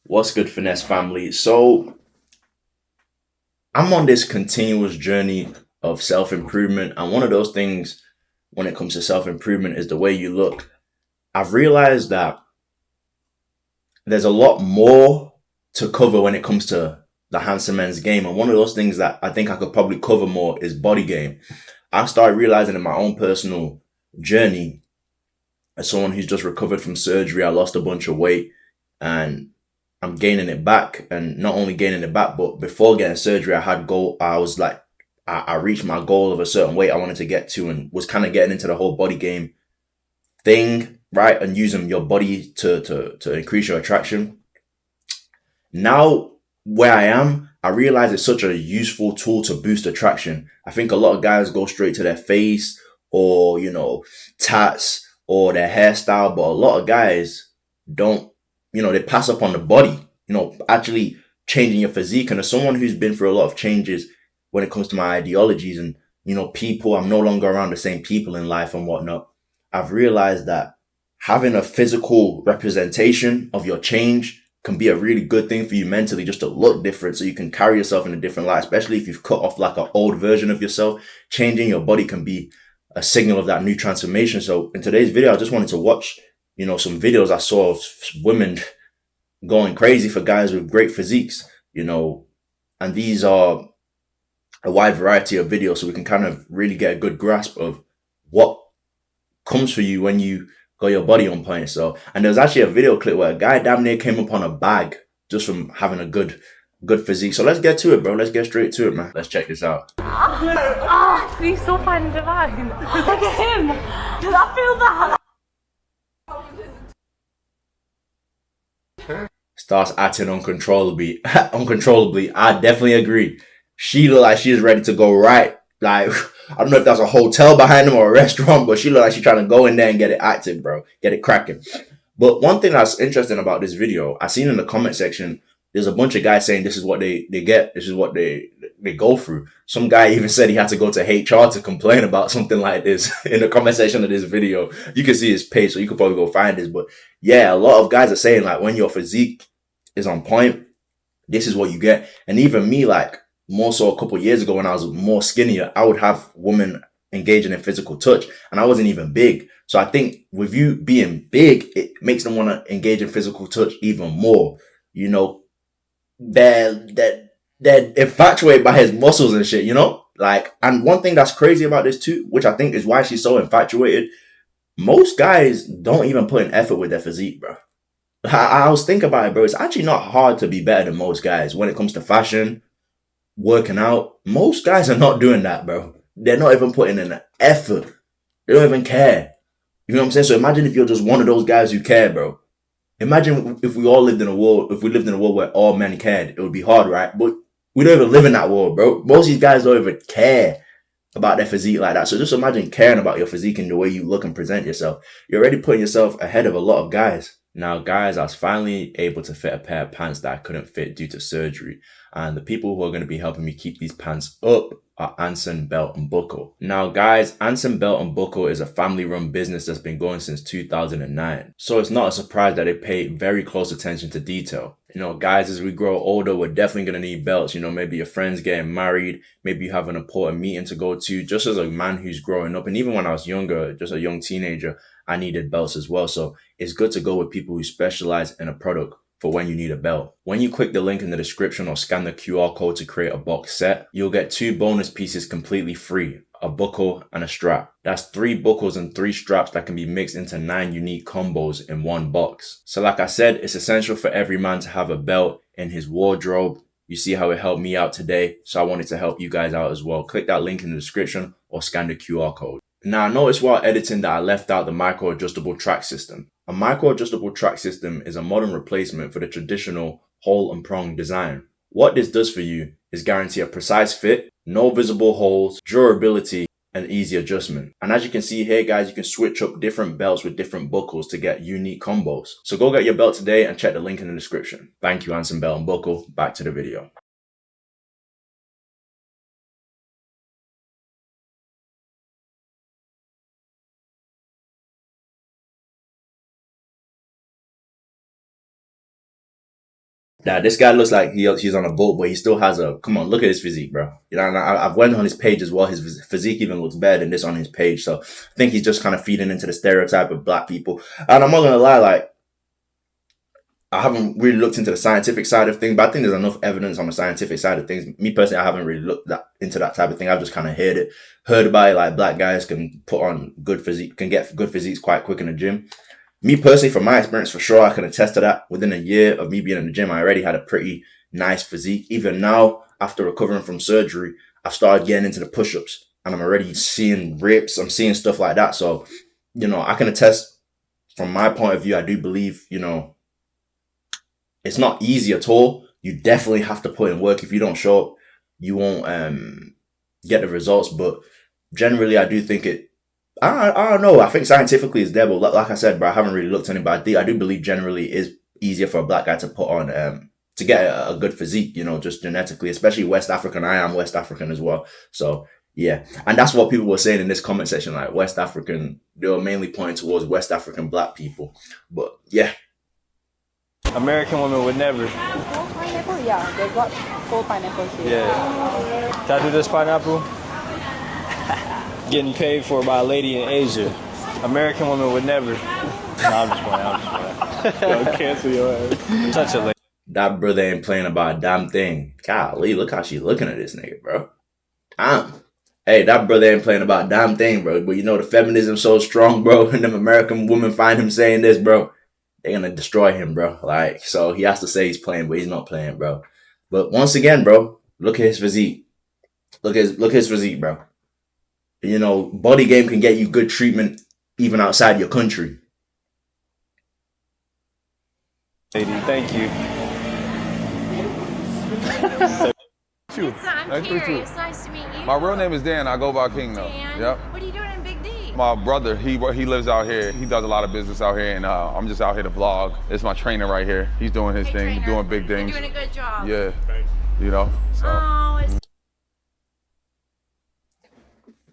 What's good, Finesse family? So, I'm on this continuous journey of self improvement. And one of those things when it comes to self improvement is the way you look. I've realized that there's a lot more to cover when it comes to the handsome man's game. And one of those things that I think I could probably cover more is body game. I started realizing in my own personal journey, as someone who's just recovered from surgery, I lost a bunch of weight and I'm gaining it back. And not only gaining it back, but before getting surgery, I was like, I reached my goal of a certain weight I wanted to get to and was kind of getting into the whole body game thing, right? And using your body to increase your attraction. Now, where I am, I realize it's such a useful tool to boost attraction. I think a lot of guys go straight to their face or, tats or their hairstyle, but a lot of guys don't, they pass up on the body, actually changing your physique. And as someone who's been through a lot of changes when it comes to my ideologies and, people, I'm no longer around the same people in life and whatnot. I've realized that having a physical representation of your change can be a really good thing for you mentally, just to look different so you can carry yourself in a different light, especially if you've cut off like an old version of yourself. Changing your body can be a signal of that new transformation. So in today's video, I just wanted to watch, some videos I saw of women going crazy for guys with great physiques, and these are a wide variety of videos so we can kind of really get a good grasp of what comes for you when you got your body on point. So, and there's actually a video clip where a guy damn near came up on a bag just from having a good physique. So let's get to it, bro. Let's get straight to it, man. Let's check this out. He's so fine and divine. Look at him. Did I feel that? Starts acting uncontrollably. Uncontrollably. I definitely agree. She looked like she's ready to go right. Like, I don't know if that's a hotel behind him or a restaurant, but she looked like she's trying to go in there and get it active, bro. Get it cracking. But one thing that's interesting about this video, I seen in the comment section, there's a bunch of guys saying this is what they get, this is what they go through. Some guy even said he had to go to HR to complain about something like this in the comment section of this video. You can see his page, so you could probably go find this. But yeah, a lot of guys are saying like when your physique is on point, this is what you get. And even me, like more so a couple of years ago when I was more skinnier, I would have women engaging in physical touch and I wasn't even big. So I think with you being big, it makes them want to engage in physical touch even more. You know, they're infatuated by his muscles and shit, Like, and one thing that's crazy about this too, which I think is why she's so infatuated, most guys don't even put in effort with their physique, bro. I was thinking about it, bro. It's actually not hard to be better than most guys when it comes to fashion, working out. Most guys are not doing that, bro. They're not even putting in an effort. They don't even care. You know what I'm saying? So imagine if you're just one of those guys who care, bro. Imagine if we all lived in a world, if we lived in a world where all men cared, it would be hard, right? But we don't even live in that world, bro. Most of these guys don't even care about their physique like that. So just imagine caring about your physique and the way you look and present yourself. You're already putting yourself ahead of a lot of guys. Now, guys, I was finally able to fit a pair of pants that I couldn't fit due to surgery. And the people who are going to be helping me keep these pants up are Anson Belt and Buckle. Now, guys, Anson Belt and Buckle is a family-run business that's been going since 2009. So it's not a surprise that they pay very close attention to detail. Guys, as we grow older, we're definitely going to need belts. Maybe your friend's getting married. Maybe you have an important meeting to go to. Just as a man who's growing up, and even when I was younger, just a young teenager, I needed belts as well. So it's good to go with people who specialize in a product for when you need a belt. When you click the link in the description or scan the QR code to create a box set, you'll get 2 bonus pieces completely free, a buckle and a strap. That's 3 buckles and 3 straps that can be mixed into 9 unique combos in one box. So like I said, it's essential for every man to have a belt in his wardrobe. You see how it helped me out today, so I wanted to help you guys out as well. Click that link in the description or scan the QR code. Now, I noticed while editing that I left out the micro adjustable track system. A micro adjustable track system is a modern replacement for the traditional hole and prong design. What this does for you is guarantee a precise fit, no visible holes, durability, and easy adjustment. And as you can see here, guys, you can switch up different belts with different buckles to get unique combos. So go get your belt today and check the link in the description. Thank you, Anson Belt and Buckle. Back to the video. Nah, this guy looks like he's on a boat, but he still has a. Come on, look at his physique, bro. You know, and I've went on his page as well. His physique even looks better than this on his page. So I think he's just kind of feeding into the stereotype of black people. And I'm not gonna lie, like I haven't really looked into the scientific side of things, but I think there's enough evidence on the scientific side of things. Me personally, I haven't really looked into that type of thing. I've just kind of heard about it. Like black guys can put on good physique, can get good physiques quite quick in the gym. Me personally, from my experience, for sure, I can attest to that. Within a year of me being in the gym, I already had a pretty nice physique. Even now, after recovering from surgery, I've started getting into the push-ups, and I'm already seeing rips. I'm seeing stuff like that. So, you know, I can attest from my point of view. I do believe, you know, it's not easy at all. You definitely have to put in work. If you don't show up, you won't get the results. But generally, I do think I don't know. I think scientifically it's there, but like I said, bro, I haven't really looked at it. But I do believe generally it is easier for a black guy to put on to get a good physique. You know, just genetically, especially West African. I am West African as well, so yeah. And that's what people were saying in this comment section. Like West African, they were mainly pointing towards West African black people. But yeah. American women would never. Full pineapple? Yeah, they got full pineapple here. Yeah. Can I do this pineapple? Getting paid for by a lady in Asia. American women would never. No, I'm just playing. Yo, cancel your ass. Touch a lady. That brother ain't playing about a damn thing. Golly, look how she looking at this nigga, bro. Damn. Hey, that brother ain't playing about a damn thing, bro. But you know the feminism's so strong, bro. And them American women find him saying this, bro. They're gonna destroy him, bro. Like, so he has to say he's playing, but he's not playing, bro. But once again, bro, look at his physique. Look at his physique, bro. You know, body game can get you good treatment even outside your country. Lady, thank you. I'm curious. Nice to meet you. My real name is Dan. I go by King though. Dan, Yep. what are you doing in Big D? My brother, he lives out here. He does a lot of business out here, and I'm just out here to vlog. It's my trainer right here. He's doing his thing, Trainer. doing big things. You're doing a good job. Yeah, you know. So. Oh, it's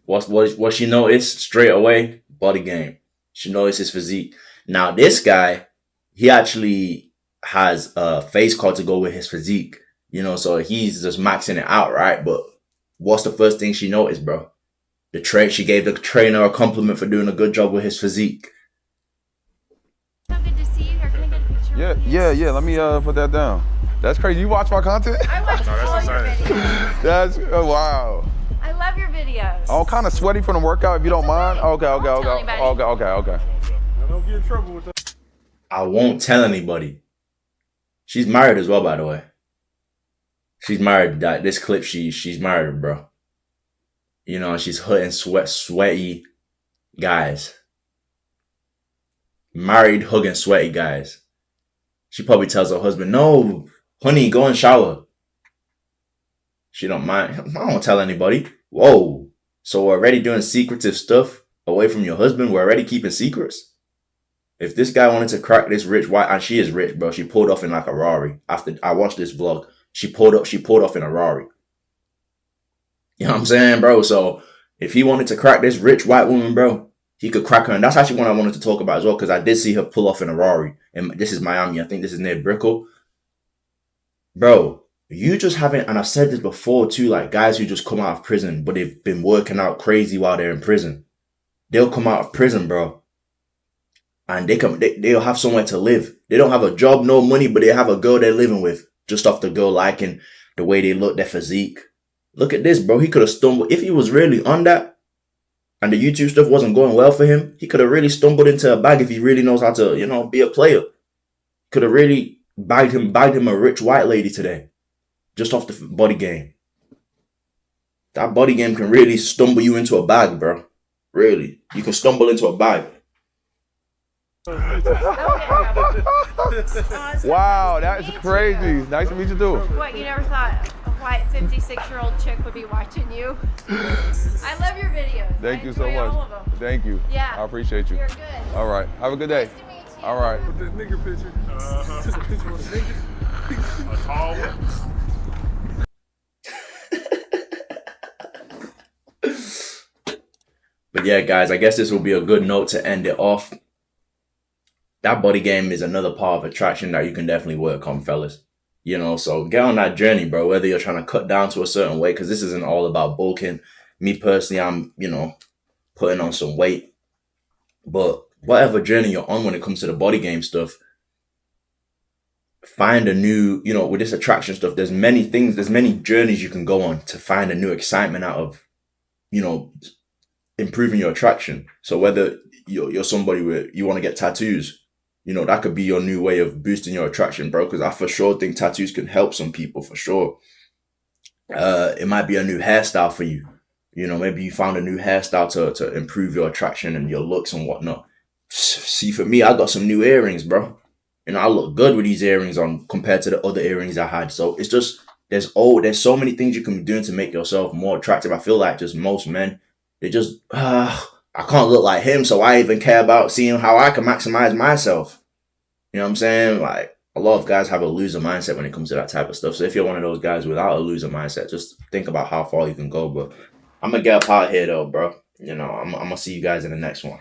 What she noticed straight away? Body game. She noticed his physique. Now this guy, he actually has a face card to go with his physique. You know, so he's just maxing it out, right? But what's the first thing she noticed, bro? She gave the trainer a compliment for doing a good job with his physique. so good to see you here. Can I get a picture? Yeah. Let me put that down. That's crazy. You watch my content? I watch all your videos. That's wow. I love your videos. I'm kind of sweaty from the workout. If you don't mind. Okay. Won't tell anybody. Don't get in trouble with that. I won't tell anybody. She's married as well, by the way. She's married. That this clip, she's married, bro. You know, she's hurting sweaty guys. Married, hugging sweaty guys. She probably tells her husband, "No, honey, go and shower." She don't mind. I don't tell anybody. Whoa. So we're already doing secretive stuff away from your husband. We're already keeping secrets. If this guy wanted to crack this rich white, and she is rich, bro. She pulled off in like a Rari. After I watched this vlog, she pulled off in a Rari. You know what I'm saying, bro? So if he wanted to crack this rich white woman, bro, he could crack her. And that's actually what I wanted to talk about as well, because I did see her pull off in a Rari. And this is Miami. I think this is near Brickell. Bro, you just haven't, and I've said this before too, like guys who just come out of prison, but they've been working out crazy while they're in prison. They'll come out of prison, bro. And they'll have somewhere to live. They don't have a job, no money, but they have a girl they're living with. Just off the girl liking the way they look, their physique. Look at this, bro. He could have stumbled. If he was really on that and the YouTube stuff wasn't going well for him, he could have really stumbled into a bag if he really knows how to, you know, be a player. Could have really bagged him a rich white lady today. Just off the body game. That body game can really stumble you into a bag, bro. Really. You can stumble into a bag. Wow, that is crazy. Nice to meet you too. What, you never thought a white 56-year-old chick would be watching you? I love your videos. Thank you so enjoy much. all of them. Thank you. Yeah. I appreciate you. You're good. All right. Have a good day. Nice to meet you. All right. With this nigga picture. Just a picture with a nigga. A tall one. But yeah, guys, I guess this will be a good note to end it off. That body game is another part of attraction that you can definitely work on, fellas. You know, so get on that journey, bro. Whether you're trying to cut down to a certain weight, because this isn't all about bulking. Me personally, I'm, putting on some weight. But whatever journey you're on when it comes to the body game stuff, find a new, with this attraction stuff, there's many journeys you can go on to find a new excitement out of, improving your attraction. So whether you're somebody where you want to get tattoos, that could be your new way of boosting your attraction, bro. Because I for sure think tattoos can help some people for sure. It might be a new hairstyle for you. Maybe you found a new hairstyle to improve your attraction and your looks and whatnot. See, for me, I got some new earrings, bro. I look good with these earrings on compared to the other earrings I had. So it's just, there's so many things you can be doing to make yourself more attractive. I feel like just most men, they just, I can't look like him, so I even care about seeing how I can maximize myself. You know what I'm saying? Like, a lot of guys have a loser mindset when it comes to that type of stuff. So if you're one of those guys without a loser mindset, just think about how far you can go. But I'm going to get up out of here, though, bro. I'm going to see you guys in the next one.